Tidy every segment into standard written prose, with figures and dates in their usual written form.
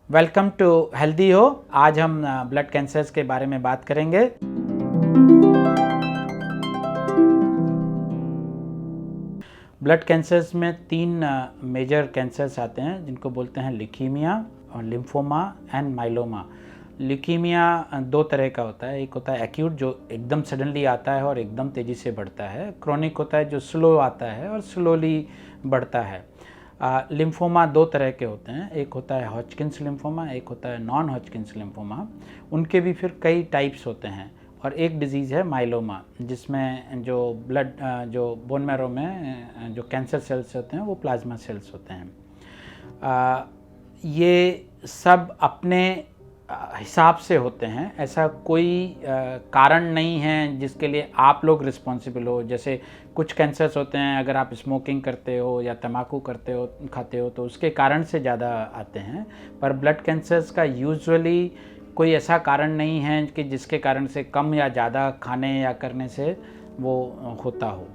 Welcome to healthy हो। आज हम ब्लड कैंसर्स के बारे में बात करेंगे। ब्लड कैंसर्स में तीन मेजर कैंसर्स आते हैं जिनको बोलते हैं ल्यूकीमिया और लिम्फोमा एंड माइलोमा। ल्यूकीमिया दो तरह का होता है, एक होता है एक्यूट जो एकदम सडनली आता है और एकदम तेज़ी से बढ़ता है, क्रोनिक होता है जो स्लो आता है और स्लोली बढ़ता है। लिम्फोमा दो तरह के होते हैं, एक होता है हॉजकिंस लिम्फोमा, एक होता है नॉन हॉजकिंस लिम्फोमा। उनके भी फिर कई टाइप्स होते हैं और एक डिजीज़ है माइलोमा जिसमें जो ब्लड जो बोन मैरो में जो कैंसर सेल्स होते हैं वो प्लाज्मा सेल्स होते हैं। ये सब अपने हिसाब से होते हैं, ऐसा कोई कारण नहीं है जिसके लिए आप लोग रिस्पॉन्सिबल हो। जैसे कुछ कैंसर्स होते हैं, अगर आप स्मोकिंग करते हो या तंबाकू खाते हो तो उसके कारण से ज़्यादा आते हैं, पर ब्लड कैंसर्स का यूजुअली कोई ऐसा कारण नहीं है कि जिसके कारण से कम या ज़्यादा खाने या करने से वो होता हो।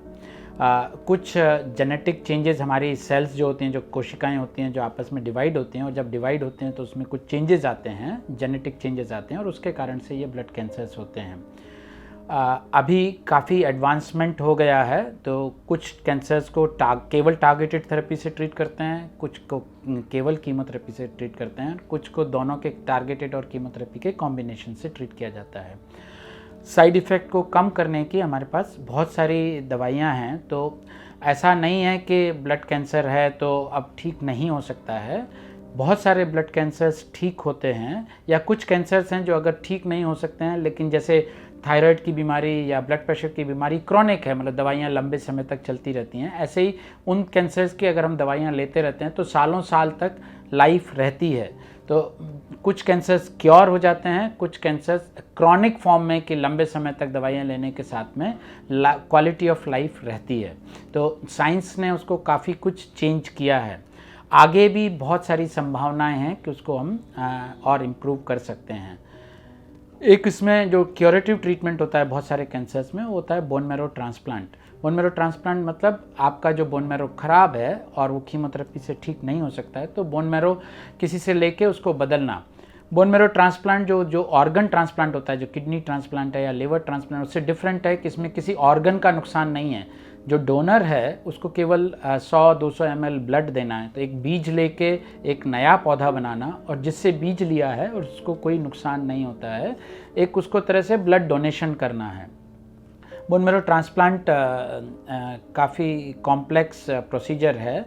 कुछ जेनेटिक चेंजेस हमारी सेल्स जो होती हैं, जो कोशिकाएं होती हैं जो आपस में डिवाइड होती हैं, और जब डिवाइड होते हैं तो उसमें कुछ चेंजेस आते हैं, जेनेटिक चेंजेस आते हैं और उसके कारण से ये ब्लड कैंसर्स होते हैं। अभी काफ़ी एडवांसमेंट हो गया है, तो कुछ कैंसर्स को केवल टारगेटेड थेरेपी से ट्रीट करते हैं, कुछ को केवल कीमोथेरेपी से ट्रीट करते हैं, कुछ को दोनों के टारगेटेड और कीमोथेरेपी के कॉम्बिनेशन से ट्रीट किया जाता है। साइड इफ़ेक्ट को कम करने की हमारे पास बहुत सारी दवाइयाँ हैं, तो ऐसा नहीं है कि ब्लड कैंसर है तो अब ठीक नहीं हो सकता है। बहुत सारे ब्लड कैंसर्स ठीक होते हैं, या कुछ कैंसर्स हैं जो अगर ठीक नहीं हो सकते हैं, लेकिन जैसे थायराइड की बीमारी या ब्लड प्रेशर की बीमारी क्रॉनिक है, मतलब दवाइयाँ लंबे समय तक चलती रहती हैं। ऐसे ही उन कैंसर्स की अगर हम दवाइयाँ लेते रहते हैं तो सालों साल तक लाइफ रहती है। तो कुछ कैंसर्स क्योर हो जाते हैं, कुछ कैंसर्स क्रॉनिक फॉर्म में कि लंबे समय तक दवाइयाँ लेने के साथ में क्वालिटी ऑफ लाइफ रहती है। तो साइंस ने उसको काफ़ी कुछ चेंज किया है। आगे भी बहुत सारी संभावनाएं हैं कि उसको हम और इम्प्रूव कर सकते हैं। एक इसमें जो क्यूरेटिव ट्रीटमेंट होता है बहुत सारे कैंसर्स में, वो होता है bone marrow transplant. Bone marrow transplant मतलब आपका जो बोन मैरो ख़राब है और वो कीमोथेरेपी से ठीक नहीं हो सकता है, तो बोन मैरो किसी से लेके उसको बदलना। बोन मैरो ट्रांसप्लांट जो ऑर्गन ट्रांसप्लांट होता है, जो किडनी ट्रांसप्लांट है या लिवर ट्रांसप्लांट, उससे डिफरेंट है कि इसमें किसी ऑर्गन का नुकसान नहीं है। जो डोनर है उसको केवल 100-200 ml ब्लड देना है, तो एक बीज लेके एक नया पौधा बनाना, और जिससे बीज लिया है और उसको कोई नुकसान नहीं होता है, एक उसको तरह से ब्लड डोनेशन करना है। बोन मैरो ट्रांसप्लांट काफ़ी कॉम्प्लेक्स प्रोसीजर है,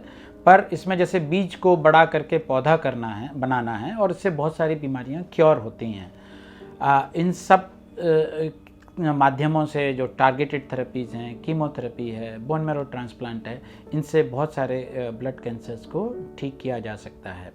पर इसमें जैसे बीज को बड़ा करके पौधा बनाना है, और इससे बहुत सारी बीमारियां क्योर होती हैं। इन सब माध्यमों से जो टारगेटेड थेरेपीज़ हैं, कीमोथेरेपी है, बोन मैरो ट्रांसप्लांट है, इनसे बहुत सारे ब्लड कैंसर्स को ठीक किया जा सकता है।